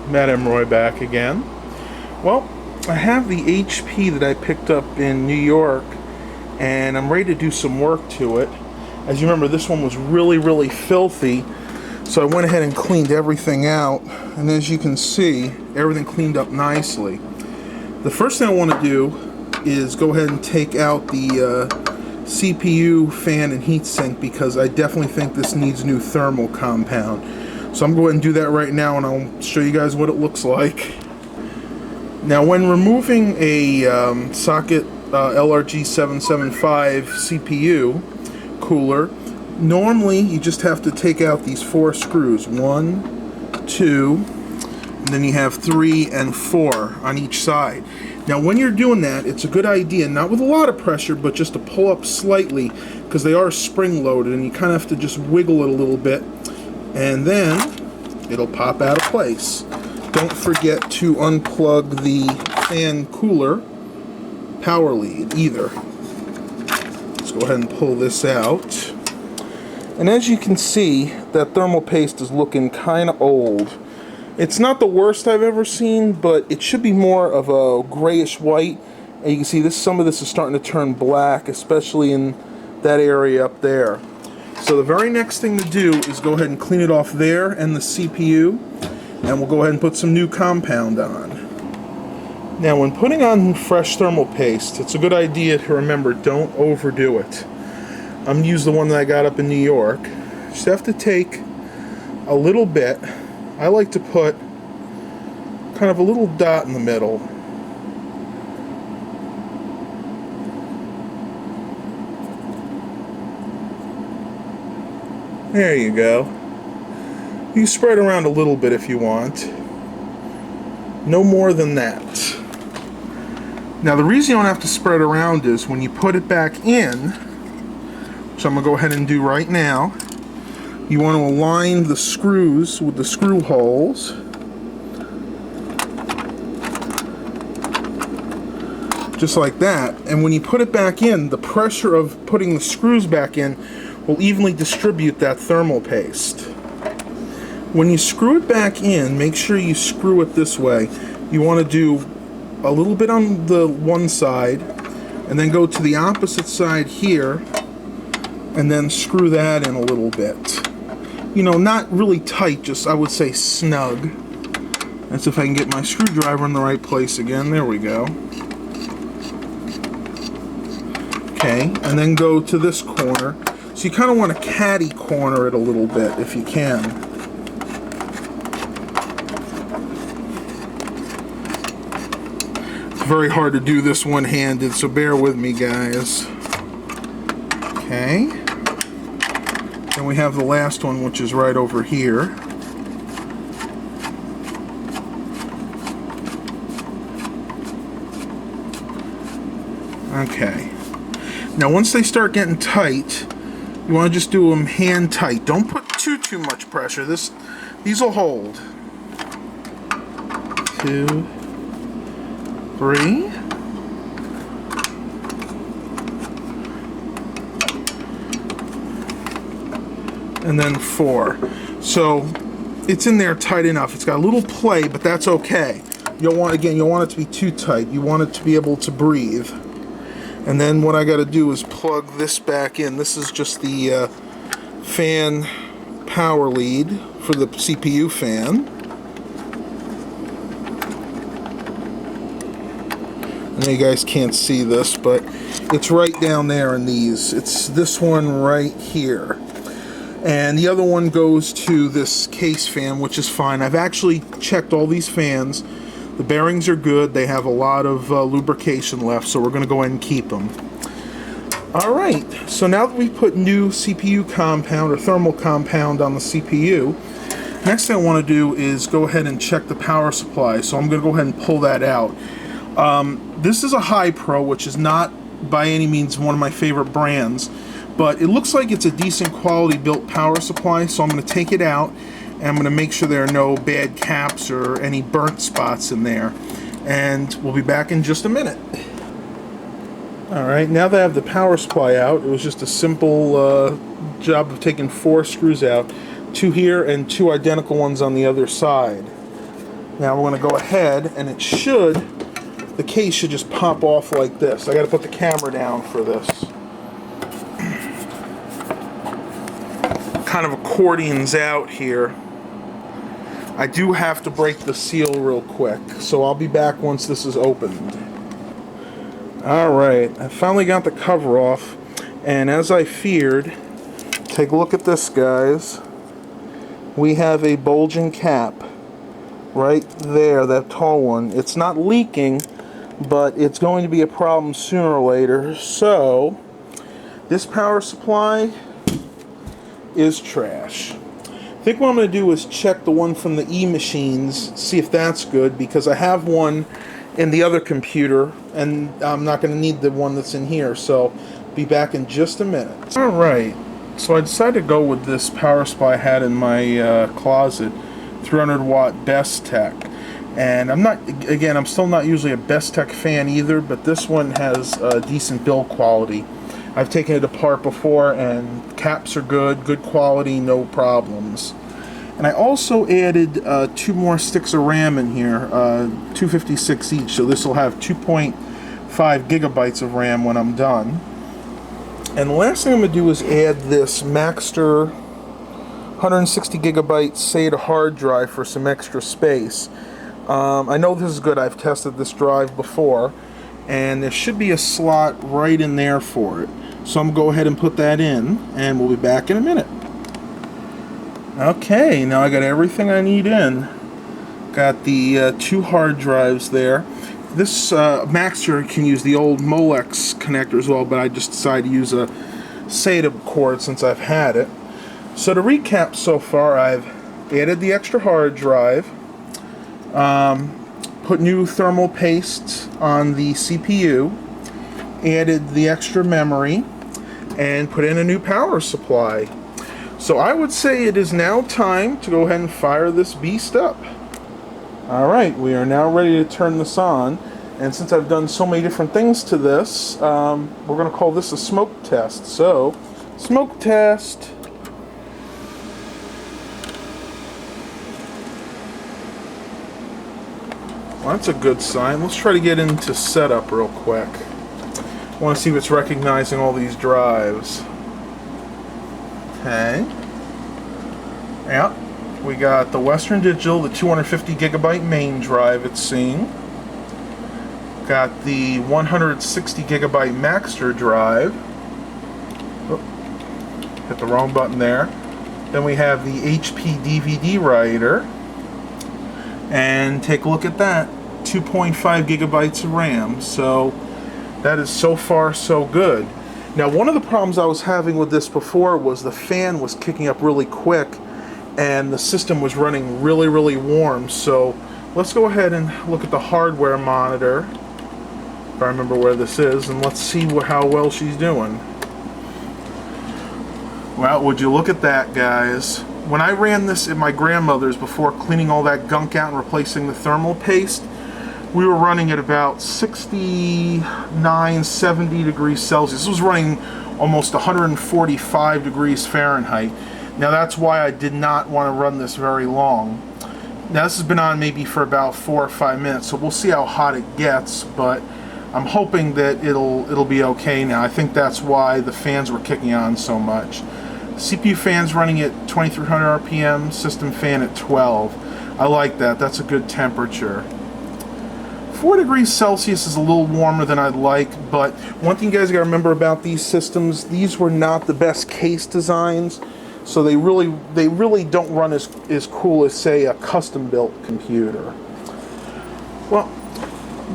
Madame Roy back again. Well, I have the HP that I picked up in New York, and I'm ready to do some work to it. As you remember, this one was really filthy, so I went ahead and cleaned everything out, and as you can see, everything cleaned up nicely. The first thing I want to do is go ahead and take out the CPU fan and heatsink, because I definitely think this needs new thermal compound. So I'm going to do that right now, and I'll show you guys what it looks like. Now, when removing a socket LRG775 CPU cooler, normally you just have to take out these 4 screws. 1, 2, and then you have 3 and 4 on each side. Now, when you're doing that, it's a good idea, not with a lot of pressure, but just to pull up slightly, because they are spring-loaded, and you kind of have to just wiggle it a little bit, and then it'll pop out of place. Don't forget to unplug the fan cooler power lead either. Let's go ahead and pull this out. And as you can see, that thermal paste is looking kind of old. It's not the worst I've ever seen, but it should be more of a grayish white. And you can see some of this is starting to turn black, especially in that area up there. So the very next thing to do is go ahead and clean it off there and the CPU, and we'll go ahead and put some new compound on. Now, when putting on fresh thermal paste, it's a good idea to remember, don't overdo it. I'm going to use the one that I got up in New York. Just have to take a little bit. I like to put kind of a little dot in the middle. There you go. You can spread around a little bit if you want. No more than that. Now, the reason you don't have to spread around is when you put it back in, which I'm going to go ahead and do right now, you want to align the screws with the screw holes. Just like that. And when you put it back in, the pressure of putting the screws back in will evenly distribute that thermal paste. When you screw it back in, make sure you screw it this way. You want to do a little bit on the one side, and then go to the opposite side here, and then screw that in a little bit. You know, not really tight, just I would say snug. That's if I can get my screwdriver in the right place again. There we go. Okay, and then go to this corner. So you kind of want to caddy corner it a little bit if you can. It's very hard to do this one-handed, so bear with me, guys. Okay. Then we have the last one, which is right over here. Okay. Now, once they start getting tight, you want to just do them hand tight. Don't put too much pressure. These will hold. 2, 3. And then 4. So it's in there tight enough. It's got a little play, but that's okay. You don't want it to be too tight. You want it to be able to breathe. And then what I got to do is plug this back in. This is just the fan power lead for the CPU fan. I know you guys can't see this, but it's right down there in these. It's this one right here. And the other one goes to this case fan, which is fine. I've actually checked all these fans. The bearings are good. They have a lot of lubrication left, so we're going to go ahead and keep them. Alright, so now that we've put new CPU compound or thermal compound on the CPU, next thing I want to do is go ahead and check the power supply. So I'm going to go ahead and pull that out. This is a High Pro, which is not by any means one of my favorite brands, but it looks like it's a decent quality built power supply, so I'm going to take it out. And I'm going to make sure there are no bad caps or any burnt spots in there. And we'll be back in just a minute. Alright, now that I have the power supply out, it was just a simple job of taking 4 screws out. 2 here and 2 identical ones on the other side. Now we're going to go ahead, and the case should just pop off like this. I got to put the camera down for this. Kind of accordions out here. I do have to break the seal real quick, so I'll be back once this is opened. Alright, I finally got the cover off, and as I feared, take a look at this, guys. We have a bulging cap right there, that tall one. It's not leaking, but it's going to be a problem sooner or later. So this power supply is trash. I think what I'm going to do is check the one from the E-machines, see if that's good, because I have one in the other computer and I'm not going to need the one that's in here. So be back in just a minute. Alright, so I decided to go with this power supply I had in my closet, 300 watt Bestech. And I'm still not usually a Bestech fan either, but this one has decent build quality. I've taken it apart before, and caps are good quality, no problems. And I also added 2 more sticks of RAM in here, 256 each, so this will have 2.5 gigabytes of RAM when I'm done. And the last thing I'm going to do is add this Maxter 160 gigabyte SATA hard drive for some extra space. I know this is good. I've tested this drive before, and there should be a slot right in there for it. So I'm going to go ahead and put that in, and we'll be back in a minute. Okay, now I got everything I need in. Got the 2 hard drives there. This Maxter can use the old Molex connector as well, but I just decided to use a SATA cord since I've had it. So to recap so far, I've added the extra hard drive, put new thermal paste on the CPU, added the extra memory, and put in a new power supply. So I would say it is now time to go ahead and fire this beast up. Alright, we are now ready to turn this on, and since I've done so many different things to this, we're going to call this a smoke test. So, smoke test. Well, that's a good sign. Let's try to get into setup real quick. I want to see if it's recognizing all these drives. Okay. Yeah. We got the Western Digital, the 250 gigabyte main drive it's seeing. Got the 160 gigabyte Maxter drive. Oh, hit the wrong button there. Then we have the HP DVD writer. And take a look at that. 2.5 gigabytes of RAM. So that is so far so good. Now, one of the problems I was having with this before was the fan was kicking up really quick and the system was running really warm. So let's go ahead and look at the hardware monitor, if I remember where this is, and let's see how well she's doing. Well, would you look at that, guys. When I ran this at my grandmother's before cleaning all that gunk out and replacing the thermal paste, we were running at about 69, 70 degrees Celsius. This was running almost 145 degrees Fahrenheit. Now that's why I did not want to run this very long. Now this has been on maybe for about 4 or 5 minutes, so we'll see how hot it gets, but I'm hoping that it'll be okay now. I think that's why the fans were kicking on so much. CPU fan's running at 2300 RPM, system fan at 12. I like that. That's a good temperature. 4 degrees Celsius is a little warmer than I'd like, but one thing you guys got to remember about these systems, these were not the best case designs, so they really don't run as cool as, say, a custom-built computer. Well,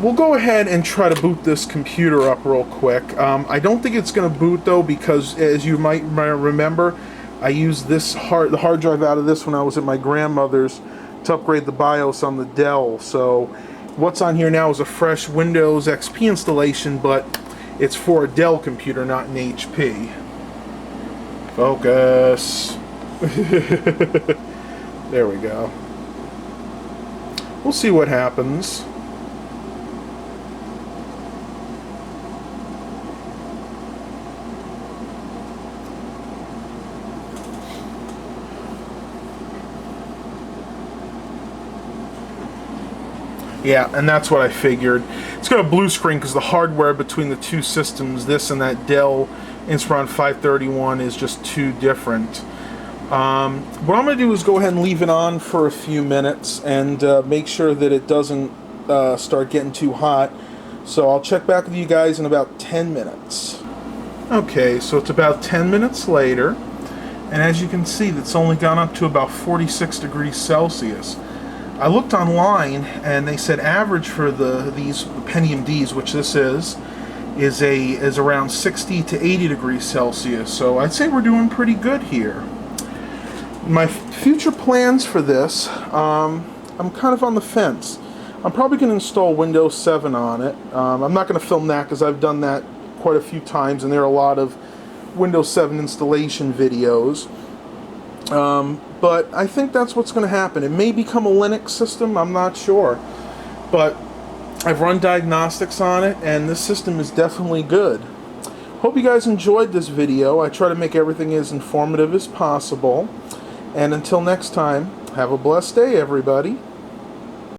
we'll go ahead and try to boot this computer up real quick. I don't think it's going to boot, though, because as you might remember, I used the hard drive out of this when I was at my grandmother's to upgrade the BIOS on the Dell. So what's on here now is a fresh Windows XP installation, but it's for a Dell computer, not an HP. Focus. There we go. We'll see what happens. Yeah, and that's what I figured. It's got a blue screen because the hardware between the two systems, this and that Dell Inspiron 531, is just too different. What I'm going to do is go ahead and leave it on for a few minutes and make sure that it doesn't start getting too hot. So I'll check back with you guys in about 10 minutes. Okay, so it's about 10 minutes later, and as you can see, it's only gone up to about 46 degrees Celsius. I looked online, and they said average for these Pentium Ds, which this is around 60 to 80 degrees Celsius. So I'd say we're doing pretty good here. My future plans for this, I'm kind of on the fence. I'm probably going to install Windows 7 on it. I'm not going to film that because I've done that quite a few times, and there are a lot of Windows 7 installation videos. But I think that's what's going to happen. It may become a Linux system, I'm not sure. But I've run diagnostics on it, and this system is definitely good. Hope you guys enjoyed this video. I try to make everything as informative as possible. And until next time, have a blessed day, everybody.